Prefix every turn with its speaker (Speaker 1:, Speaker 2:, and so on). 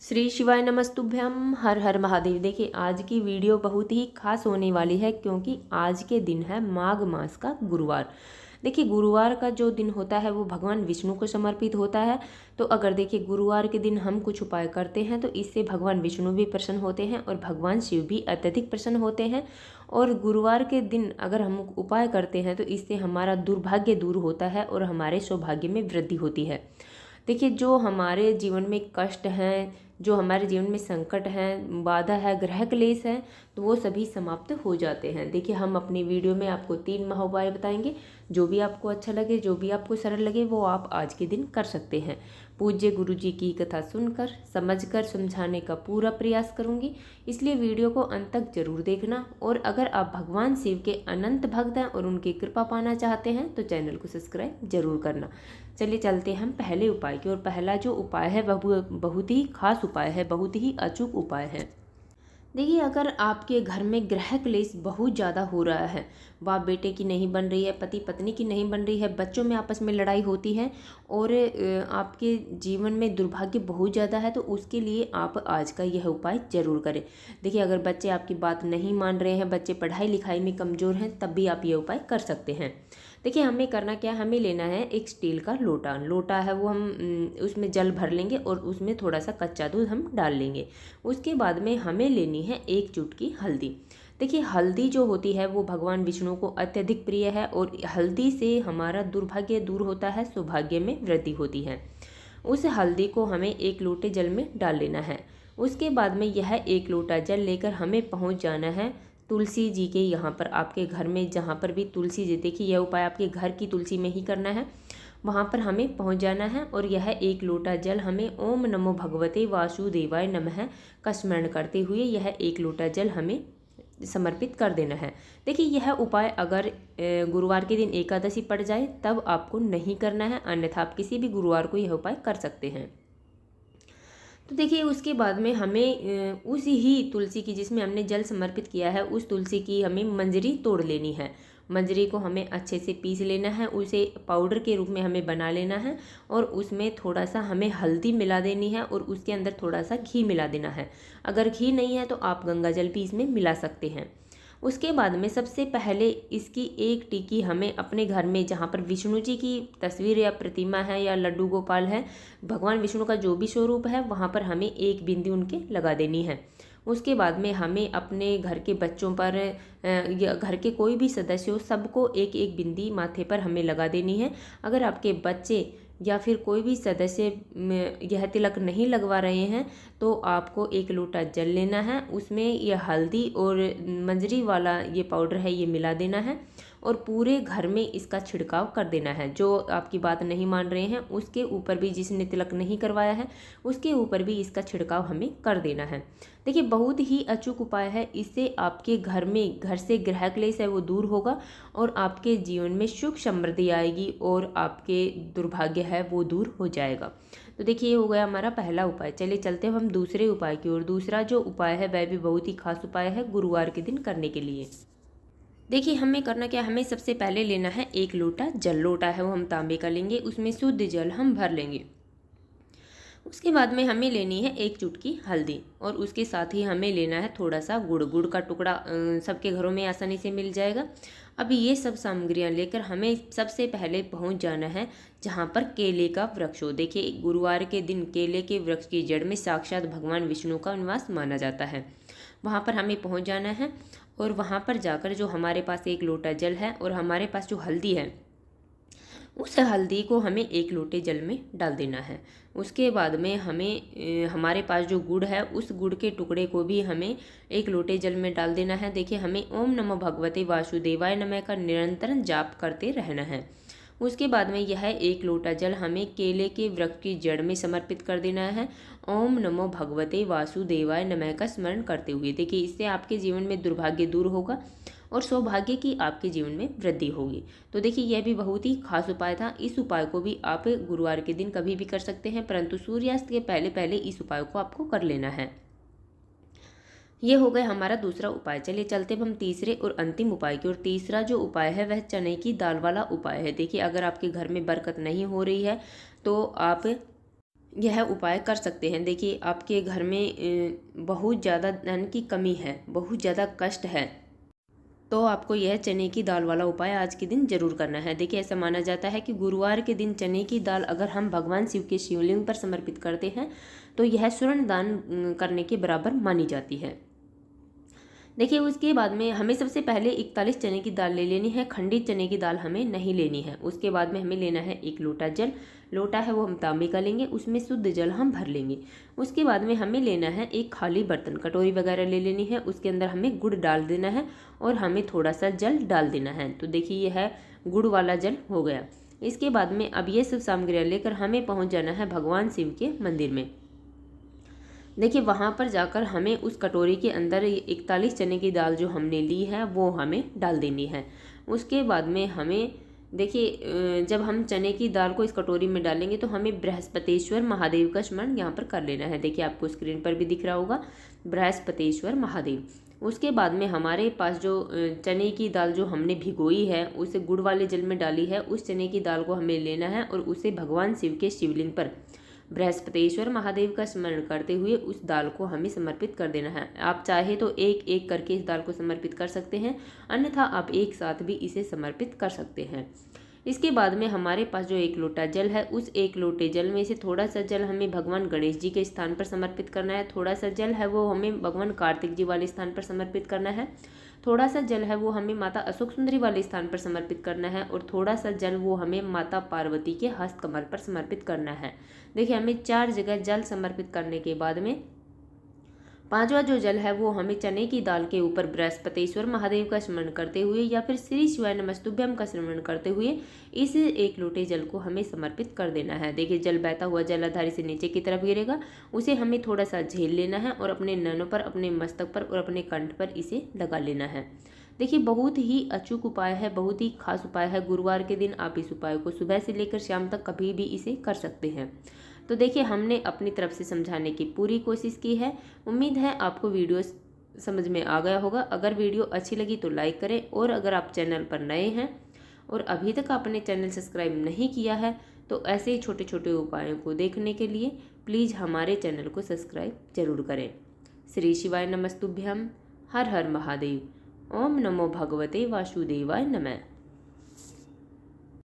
Speaker 1: श्री शिवाय नमस्तुभ्यम। हर हर महादेव। देखिए आज की वीडियो बहुत ही खास होने वाली है क्योंकि आज के दिन है माघ मास का गुरुवार। देखिए गुरुवार का जो दिन होता है वो भगवान विष्णु को समर्पित होता है। तो अगर देखिए गुरुवार के दिन हम कुछ उपाय करते हैं तो इससे भगवान विष्णु भी प्रसन्न होते हैं और भगवान शिव भी अत्यधिक प्रसन्न होते हैं। और गुरुवार के दिन अगर हम उपाय करते हैं तो इससे हमारा दुर्भाग्य दूर होता है और हमारे सौभाग्य में वृद्धि होती है। देखिए जो हमारे जीवन में कष्ट हैं, जो हमारे जीवन में संकट हैं, बाधा है, ग्रह क्लेश है, तो वो सभी समाप्त हो जाते हैं। देखिए हम अपनी वीडियो में आपको 3 महा उपाय बताएंगे। जो भी आपको अच्छा लगे, जो भी आपको सरल लगे वो आप आज के दिन कर सकते हैं। पूज्य गुरु जी की कथा सुनकर समझकर समझाने का पूरा प्रयास करूंगी, इसलिए वीडियो को अंत तक जरूर देखना। और अगर आप भगवान शिव के अनंत भक्त हैं और उनकी कृपा पाना चाहते हैं तो चैनल को सब्सक्राइब जरूर करना। चलिए चलते हैं हम पहले उपाय की। और पहला जो उपाय है वह बहुत ही खास उपाय है, बहुत ही अचूक उपाय है। देखिए अगर आपके घर में ग्रह क्लेश बहुत ज़्यादा हो रहा है, बाप बेटे की नहीं बन रही है, पति पत्नी की नहीं बन रही है, बच्चों में आपस में लड़ाई होती है और आपके जीवन में दुर्भाग्य बहुत ज़्यादा है, तो उसके लिए आप आज का यह उपाय जरूर करें। देखिए अगर बच्चे आपकी बात नहीं मान रहे हैं, बच्चे पढ़ाई लिखाई में कमज़ोर हैं, तब भी आप ये उपाय कर सकते हैं। देखिए हमें करना क्या है, हमें लेना है एक स्टील का लोटा। लोटा है वो हम उसमें जल भर लेंगे और उसमें थोड़ा सा कच्चा दूध हम डाल लेंगे। उसके बाद में हमें लेनी है 1 चुटकी हल्दी। देखिए हल्दी जो होती है वो भगवान विष्णु को अत्यधिक प्रिय है और हल्दी से हमारा दुर्भाग्य दूर होता है, सौभाग्य में वृद्धि होती है। उस हल्दी को हमें 1 लोटे जल में डाल लेना है। उसके बाद में यह 1 लोटा जल लेकर हमें पहुंच जाना है तुलसी जी के यहाँ पर। आपके घर में जहाँ पर भी तुलसी जी, देखिए यह उपाय आपके घर की तुलसी में ही करना है, वहाँ पर हमें पहुँच जाना है। और यह 1 लोटा जल हमें ओम नमो भगवते वासुदेवाय नमः का स्मरण करते हुए यह 1 लोटा जल हमें समर्पित कर देना है। देखिए यह उपाय अगर गुरुवार के दिन एकादशी पड़ जाए तब आपको नहीं करना है, अन्यथा आप किसी भी गुरुवार को यह उपाय कर सकते हैं। तो देखिए उसके बाद में हमें उसी ही तुलसी की जिसमें हमने जल समर्पित किया है उस तुलसी की हमें मंजरी तोड़ लेनी है। मंजरी को हमें अच्छे से पीस लेना है, उसे पाउडर के रूप में हमें बना लेना है और उसमें थोड़ा सा हमें हल्दी मिला देनी है और उसके अंदर थोड़ा सा घी मिला देना है। अगर घी नहीं है तो आप गंगा जल भी इसमें मिला सकते हैं। उसके बाद में सबसे पहले इसकी 1 टिक्की हमें अपने घर में जहाँ पर विष्णु जी की तस्वीर या प्रतिमा है या लड्डू गोपाल है, भगवान विष्णु का जो भी स्वरूप है, वहाँ पर हमें 1 बिंदी उनके लगा देनी है। उसके बाद में हमें अपने घर के बच्चों पर या घर के कोई भी सदस्य हो, सबको 1-1 बिंदी माथे पर हमें लगा देनी है। अगर आपके बच्चे या फिर कोई भी सदस्य यह तिलक नहीं लगवा रहे हैं तो आपको 1 लोटा जल लेना है, उसमें यह हल्दी और मंजरी वाला ये पाउडर है ये मिला देना है और पूरे घर में इसका छिड़काव कर देना है। जो आपकी बात नहीं मान रहे हैं उसके ऊपर भी, जिसने तिलक नहीं करवाया है उसके ऊपर भी इसका छिड़काव हमें कर देना है। देखिए बहुत ही अचूक उपाय है, इससे आपके घर से ग्रह क्लेश है वो दूर होगा और आपके जीवन में सुख समृद्धि आएगी और आपके दुर्भाग्य है वो दूर हो जाएगा। तो देखिए ये हो गया हमारा पहला उपाय। चलिए चलते हैं हम दूसरे उपाय की ओर। दूसरा जो उपाय है वह भी बहुत ही खास उपाय है गुरुवार के दिन करने के लिए। देखिए हमें करना क्या, हमें सबसे पहले लेना है 1 लोटा जल। लोटा है वो हम तांबे का लेंगे, उसमें शुद्ध जल हम भर लेंगे। उसके बाद में हमें लेनी है 1 चुटकी हल्दी और उसके साथ ही हमें लेना है थोड़ा सा गुड़। गुड़ का टुकड़ा सबके घरों में आसानी से मिल जाएगा। अब ये सब सामग्रियां लेकर हमें सबसे पहले पहुंच जाना है जहां पर केले का वृक्ष हो। देखिए गुरुवार के दिन केले के वृक्ष की जड़ में साक्षात भगवान विष्णु का निवास माना जाता है। वहां पर हमें पहुंच जाना है और वहां पर जाकर जो हमारे पास 1 लोटा जल है और हमारे पास जो हल्दी है उस हल्दी को हमें 1 लोटे जल में डाल देना है। उसके बाद में हमें हमारे पास जो गुड़ है उस गुड़ के टुकड़े को भी हमें 1 लोटे जल में डाल देना है। देखिए हमें ओम नमो भगवते वासुदेवाय नमः का निरंतर जाप करते रहना है। उसके बाद में यह 1 लोटा जल हमें केले के वृक्ष की जड़ में समर्पित कर देना है, ओम नमो भगवते वासुदेवाय नमः का स्मरण करते हुए। देखिए इससे आपके जीवन में दुर्भाग्य दूर होगा और सौभाग्य की आपके जीवन में वृद्धि होगी। तो देखिए यह भी बहुत ही खास उपाय था। इस उपाय को भी आप गुरुवार के दिन कभी भी कर सकते हैं, परंतु सूर्यास्त के पहले पहले इस उपाय को आपको कर लेना है। ये हो गया हमारा दूसरा उपाय। चलिए चलते हम तीसरे और अंतिम उपाय की ओर। तीसरा जो उपाय है वह चने की दाल वाला उपाय है। देखिए अगर आपके घर में बरकत नहीं हो रही है तो आप यह उपाय कर सकते हैं। देखिए आपके घर में बहुत ज़्यादा धन की कमी है, बहुत ज़्यादा कष्ट है, तो आपको यह चने की दाल वाला उपाय आज के दिन जरूर करना है। देखिए ऐसा माना जाता है कि गुरुवार के दिन चने की दाल अगर हम भगवान शिव के शिवलिंग पर समर्पित करते हैं तो यह स्वर्ण दान करने के बराबर मानी जाती है। देखिए उसके बाद में हमें सबसे पहले 41 चने की दाल ले लेनी है, खंडित चने की दाल हमें नहीं लेनी है। उसके बाद में हमें लेना है 1 लोटा जल, लोटा है वो हम तांबे का लेंगे, उसमें शुद्ध जल हम भर लेंगे। उसके बाद में हमें लेना है एक खाली बर्तन, कटोरी वगैरह ले लेनी है, उसके अंदर हमें गुड़ डाल देना है और हमें थोड़ा सा जल डाल देना है। तो देखिए यह है गुड़ वाला जल हो गया। इसके बाद में अब ये सब सामग्रियाँ लेकर हमें पहुँच जाना है भगवान शिव के मंदिर में। देखिए वहाँ पर जाकर हमें उस कटोरी के अंदर 41 चने की दाल जो हमने ली है वो हमें डाल देनी है। उसके बाद में हमें देखिए जब हम चने की दाल को इस कटोरी में डालेंगे तो हमें बृहस्पतिश्वर महादेव का स्मरण यहाँ पर कर लेना है। देखिए आपको स्क्रीन पर भी दिख रहा होगा बृहस्पतिश्वर महादेव। उसके बाद में हमारे पास जो चने की दाल जो हमने भिगोई है उसे गुड़ वाले जल में डाली है, उस चने की दाल को हमें लेना है और उसे भगवान शिव के शिवलिंग पर बृहस्पतिश्वर महादेव का स्मरण करते हुए उस दाल को हमें समर्पित कर देना है। आप चाहे तो एक एक करके इस दाल को समर्पित कर सकते हैं, अन्यथा आप एक साथ भी इसे समर्पित कर सकते हैं। इसके बाद में हमारे पास जो 1 लोटा जल है उस 1 लोटे जल में से थोड़ा सा जल हमें भगवान गणेश जी के स्थान पर समर्पित करना है, थोड़ा सा जल है वो हमें भगवान कार्तिक जी वाले स्थान पर समर्पित करना है, थोड़ा सा जल है वो हमें माता अशोक सुंदरी वाले स्थान पर समर्पित करना है और थोड़ा सा जल वो हमें माता पार्वती के हस्त कमल पर समर्पित करना है। देखिए हमें 4 जगह जल समर्पित करने के बाद में 5वां जो जल है वो हमें चने की दाल के ऊपर बृहस्पतिश्वर महादेव का स्मरण करते हुए या फिर श्री शिवाय नमस्तुभ्यम का स्मरण करते हुए इस 1 लोटे जल को हमें समर्पित कर देना है। देखिए जल बहता हुआ जलाधारी से नीचे की तरफ गिरेगा, उसे हमें थोड़ा सा झेल लेना है और अपने नैनों पर, अपने मस्तक पर और अपने कंठ पर इसे लगा लेना है। देखिए बहुत ही अचूक उपाय है, बहुत ही खास उपाय है। गुरुवार के दिन आप इस उपाय को सुबह से लेकर शाम तक कभी भी इसे कर सकते हैं। तो देखिए हमने अपनी तरफ से समझाने की पूरी कोशिश की है। उम्मीद है आपको वीडियो समझ में आ गया होगा। अगर वीडियो अच्छी लगी तो लाइक करें और अगर आप चैनल पर नए हैं और अभी तक आपने चैनल सब्सक्राइब नहीं किया है तो ऐसे ही छोटे छोटे उपायों को देखने के लिए प्लीज़ हमारे चैनल को सब्सक्राइब जरूर करें। श्री शिवाय नमस्तुभ्यम। हर हर महादेव। ओम नमो भगवते वासुदेवाय नमः।